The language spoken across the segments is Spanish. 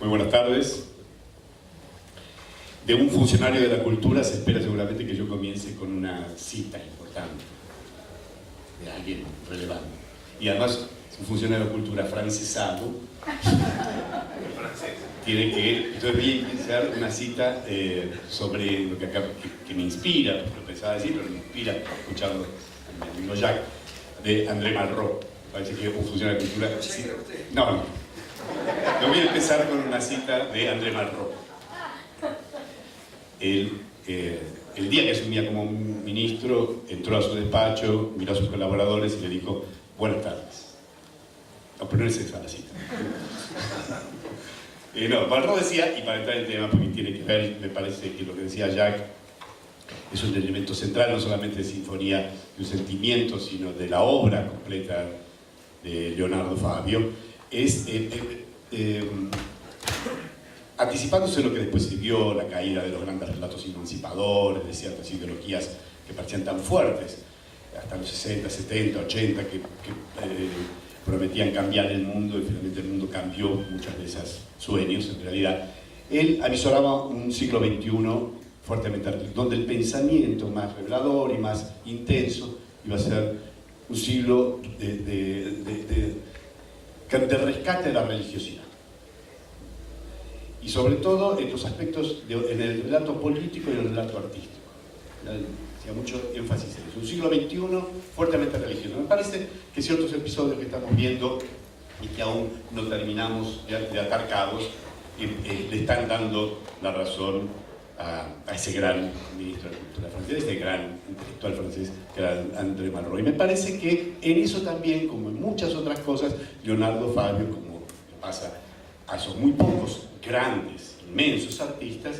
Muy buenas tardes. De un funcionario de la cultura se espera seguramente que yo comience con una cita importante de alguien relevante. Y además, es un funcionario de la cultura francesado. Tiene que, entonces voy a iniciar una cita sobre lo que, que me inspira, lo pensaba decir, pero me inspira escucharlo a mi amigo Jacques, de André Malraux. Parece que es un funcionario de cultura. Sí. No. Yo voy a empezar con una cita de André Malraux. El día que asumía como ministro, entró a su despacho, miró a sus colaboradores y le dijo: buenas tardes. No, pero no es esa la cita. No, Malraux decía, y para entrar en tema, porque tiene que ver, me parece que lo que decía Jacques es un elemento central, no solamente de Sinfonía de un sentimiento, sino de la obra completa de Leonardo Fabio, es anticipándose lo que después siguió, la caída de los grandes relatos emancipadores, de ciertas ideologías que parecían tan fuertes, hasta los 60, 70, 80, que prometían cambiar el mundo, y finalmente el mundo cambió muchas de esos sueños, en realidad. Él avisoraba un siglo XXI fuertemente artístico, donde el pensamiento más revelador y más intenso iba a ser un siglo de rescate de la religiosidad. Y sobre todo en los aspectos, en el relato político y en el relato artístico. Hacía mucho énfasis en eso. Un siglo XXI fuertemente religioso. Me parece que ciertos episodios que estamos viendo y que aún no terminamos de atar cabos, le están dando la razón a ese gran ministro de Cultura francés, ese gran intelectual francés que era André Malraux. Y me parece que en eso también, como en muchas otras cosas, Leonardo Fabio, como le pasa a esos muy pocos grandes, inmensos artistas,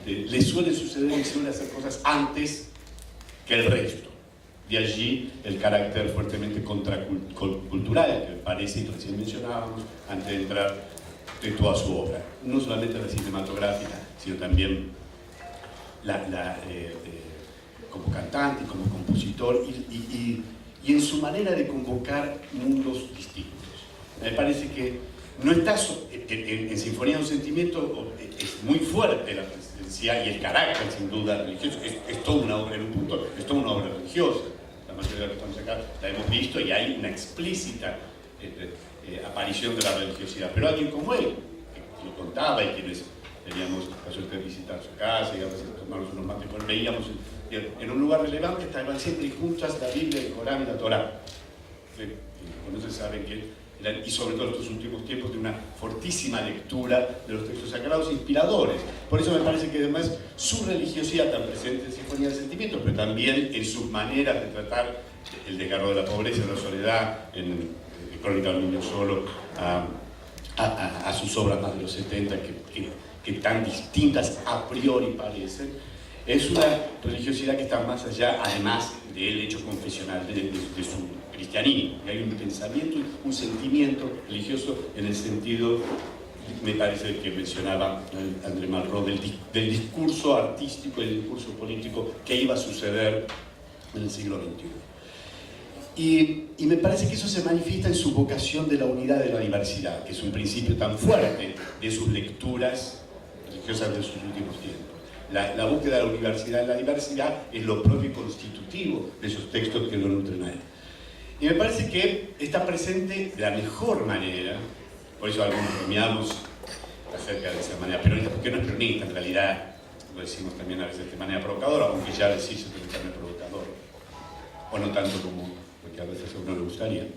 le suele suceder y suele hacer cosas antes que el resto. De allí el carácter fuertemente contracultural, que me parece, y recién mencionábamos, antes de entrar, de toda su obra. No solamente la cinematográfica, sino también como cantante, como compositor, y en su manera de convocar mundos distintos. Me parece que no está en Sinfonía de un sentimiento, es muy fuerte la presencia y el carácter, sin duda, religioso. Es toda una obra, en un punto, es toda una obra religiosa. La mayoría de los que estamos acá la hemos visto y hay una explícita aparición de la religiosidad. Pero alguien como él, que lo contaba y quienes teníamos la suerte de visitar su casa y a veces tomarnos unos mates con él, veíamos en un lugar relevante estaban siempre juntas la Biblia, el Corán y la Torá. Entonces saben que y sobre todo en estos últimos tiempos de una fortísima lectura de los textos sagrados inspiradores. Por eso me parece que además su religiosidad tan presente en Sinfonía de Sentimientos, pero también en sus maneras de tratar el desgarro de la pobreza, de la soledad, en Crónica del Niño Solo, a sus obras más de los 70, que tan distintas a priori parecen, es una religiosidad que está más allá, además del hecho confesional de su cristianismo. Y hay un pensamiento, un sentimiento religioso en el sentido, me parece que mencionaba André Malraux, del discurso artístico y del discurso político que iba a suceder en el siglo XXI. Y me parece que eso se manifiesta en su vocación de la unidad de la diversidad, que es un principio tan fuerte de sus lecturas religiosas de sus últimos tiempos. La búsqueda de la universidad en la diversidad es lo propio y constitutivo de esos textos que lo nutren a él. Y me parece que está presente de la mejor manera, por eso algunos bromeamos acerca de esa manera peronista, porque no es peronista, en realidad lo decimos también a veces de manera provocadora, aunque ya decirse de manera provocadora, o no tanto como lo que a veces a uno le gustaría.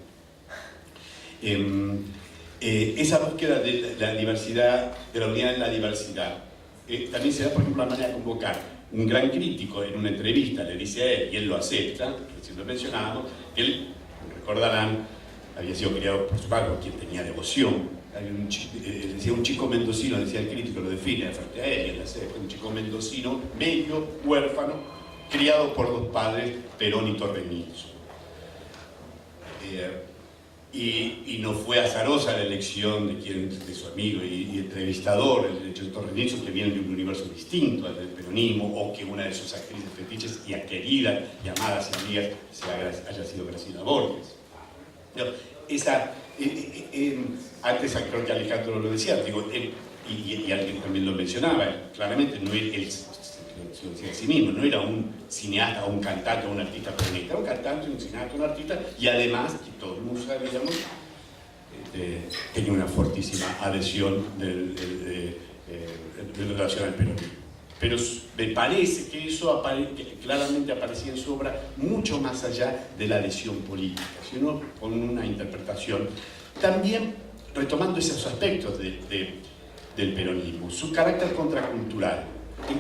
Esa búsqueda de la diversidad, de la unidad en la diversidad, también se da, por ejemplo, la manera de convocar. Un gran crítico en una entrevista le dice a él, y él lo acepta, recién lo mencionábamos, él, recordarán, había sido criado por su padre, quien tenía devoción. Decía un chico mendocino, decía el crítico, lo define frente a él, y él acepta, un chico mendocino, medio, huérfano, criado por dos padres, Perón y Torrenizo. Y no fue azarosa la elección de su amigo y entrevistador, el hecho de Torrenizo, que viene de un universo distinto al del peronismo, o que una de sus actrices fetiches y queridas y amadas y amigas haya sido Graciela Borges. Antes creo que Alejandro lo decía, digo, y alguien también lo mencionaba, claramente no era, él se decía a sí mismo, no era un cineasta, o un cantante, o un artista peronista, era un cantante, un cineasta, un artista, y además, que todos sabíamos, tenía una fortísima adhesión en relación al peronismo. Pero me parece que eso claramente aparecía en su obra mucho más allá de la adhesión política, sino con una interpretación. También retomando esos aspectos del peronismo, su carácter contracultural. En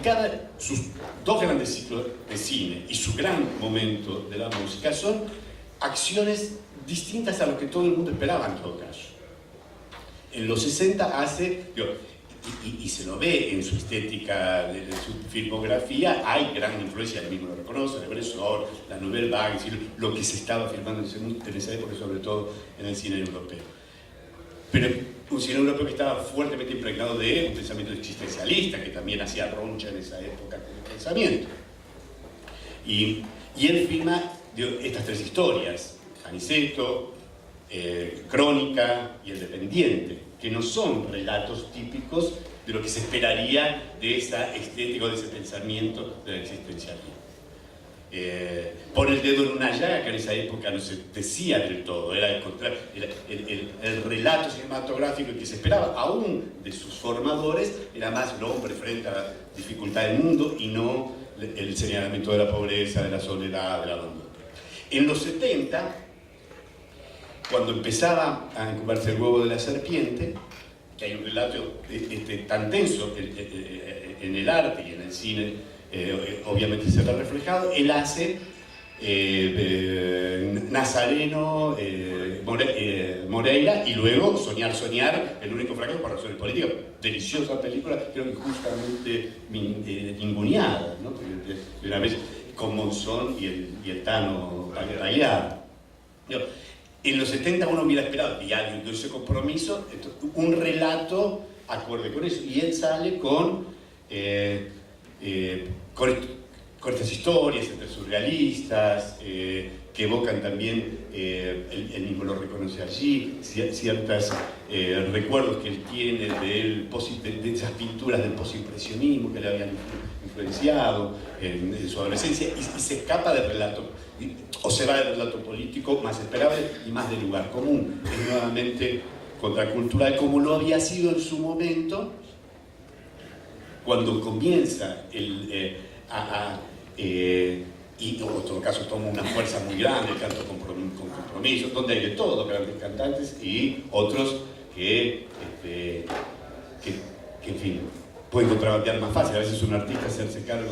sus dos grandes ciclos de cine y su gran momento de la música son acciones distintas a lo que todo el mundo esperaba en todo caso. En los 60 hace, y se lo ve en su estética, de su filmografía, hay gran influencia, él mismo lo reconoce, el Bresson, la Nouvelle Vague, lo que se estaba filmando en esa época, sobre todo en el cine europeo. Pero un cine europeo que estaba fuertemente impregnado de un pensamiento existencialista, que también hacía roncha en esa época con el pensamiento. Y él filma estas tres historias, Aniceto, Crónica y El Dependiente, que no son relatos típicos de lo que se esperaría de esa estética o de ese pensamiento del existencialismo. Pone el dedo en una llaga que en esa época no se decía del todo, era el relato cinematográfico que se esperaba, aún de sus formadores, era más el hombre frente a la dificultad del mundo y no el señalamiento de la pobreza, de la soledad, del abandono. En los 70, cuando empezaba a incubarse el huevo de la serpiente, que hay un relato tan tenso en el arte y en el cine, obviamente se ve reflejado, él hace Nazareno, Moreira, y luego Soñar, el único fracaso por razones políticas. Deliciosa película, creo que justamente ninguneada, ¿no? De una vez con Monzón y el Tano Tagliafico. En los 70 uno hubiera esperado, y alguien de ese compromiso, un relato acorde con eso, y él sale con estas historias entre surrealistas, que evocan también, él mismo lo reconoce allí, ciertos recuerdos que él tiene de esas pinturas del postimpresionismo que le habían influenciado en su adolescencia, y se escapa del relato, o se va del relato político más esperable y más de lugar común. Es nuevamente contracultural, como lo había sido en su momento, cuando comienza y en todo caso toma una fuerza muy grande, el canto con compromiso, donde hay de todo, grandes cantantes y otros que en fin, pueden contrabandear más fácil. A veces un artista hacerse cargo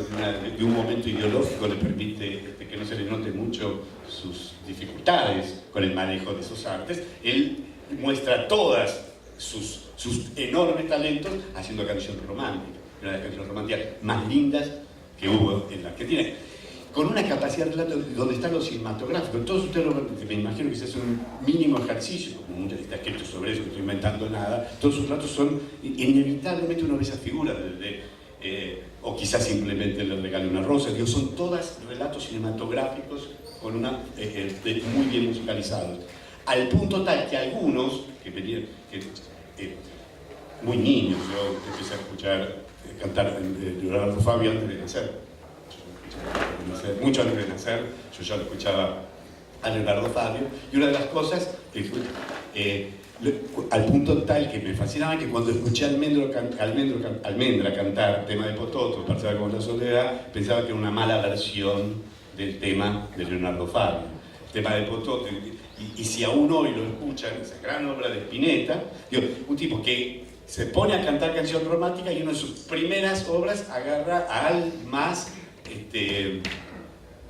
de un momento ideológico le permite que no se le note mucho sus dificultades con el manejo de esos artes. Él muestra todas sus enormes talentos haciendo canción romántica, una de las canciones románticas más lindas que hubo en la Argentina, con una capacidad de relato donde está lo cinematográfico. Todos ustedes me imagino que se hace un mínimo ejercicio, como muchas está escrito sobre eso, no estoy inventando nada. Todos sus relatos son inevitablemente una de esas figuras, o quizás simplemente le regale una rosa. Son todas relatos cinematográficos con muy bien musicalizados, al punto tal que algunos que venían, muy niños, yo empecé a escuchar cantar Leonardo Fabio antes de nacer. Mucho antes de nacer, yo ya lo escuchaba a Leonardo Fabio, y una de las cosas, al punto tal que me fascinaba, que cuando escuché a Almendra cantar tema de Pototo, Parcela con la soledad, pensaba que era una mala versión del tema de Leonardo Fabio, el tema de Pototo. Y si aún hoy lo escuchan, esa gran obra de Spinetta, un tipo que se pone a cantar canción romántica y una de sus primeras obras agarra al más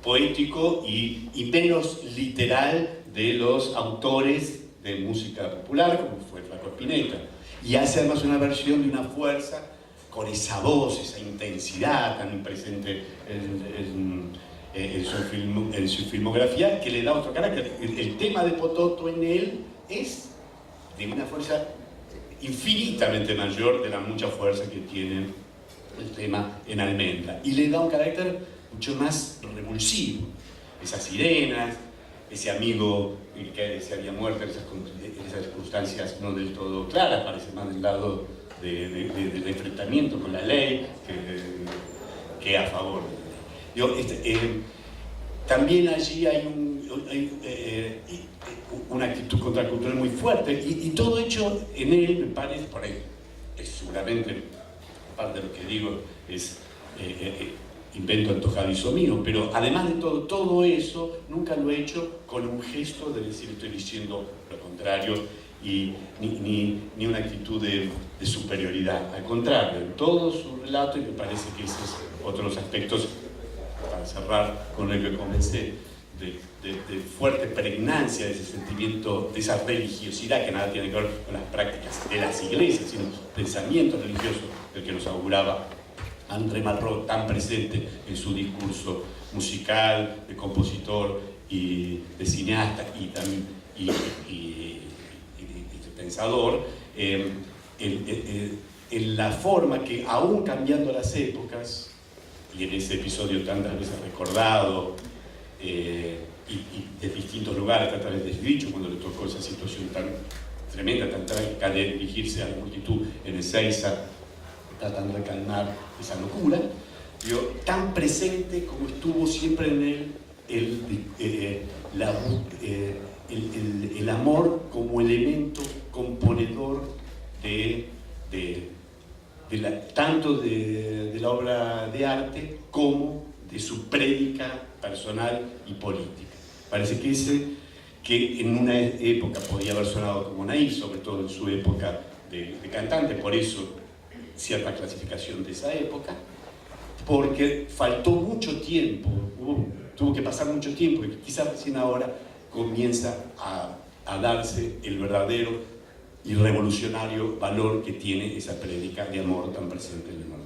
poético y menos literal de los autores de música popular, como fue Flaco Spinetta, y hace además una versión de una fuerza con esa voz, esa intensidad tan presente en su filmografía, que le da otro carácter. El tema de Pototo en él es de una fuerza infinitamente mayor de la mucha fuerza que tiene el tema en Almendra, y le da un carácter mucho más revulsivo. Esas sirenas, ese amigo que se había muerto en esas circunstancias no del todo claras, parece más del lado del enfrentamiento con la ley que a favor. También allí hay una actitud contracultural muy fuerte y todo hecho en él, me parece, por ahí, es seguramente parte de lo que digo es invento antojadizo mío, pero además de todo eso, nunca lo he hecho con un gesto de decir estoy diciendo lo contrario y ni una actitud de superioridad. Al contrario, en todo su relato, y me parece que ese es otro de los aspectos, para cerrar con el que comencé, de fuerte pregnancia de ese sentimiento, de esa religiosidad que nada tiene que ver con las prácticas de las iglesias, sino pensamiento religioso del que nos auguraba André Malraux, tan presente en su discurso musical, de compositor y de cineasta y también de pensador, en la forma que, aún cambiando las épocas, y en ese episodio tantas veces recordado, y de distintos lugares, tantas veces dicho, cuando le tocó esa situación tan tremenda, tan trágica de dirigirse a la multitud en Ezeiza, tratando de calmar esa locura, tan presente como estuvo siempre en él el amor como elemento componedor tanto de la obra de arte como de su prédica personal y política. Parece que en una época podía haber sonado como naif, sobre todo en su época de cantante, por eso cierta clasificación de esa época, porque faltó mucho tiempo, tuvo que pasar mucho tiempo y quizás recién ahora comienza a darse el verdadero y revolucionario valor que tiene esa prédica de amor tan presente en el norte.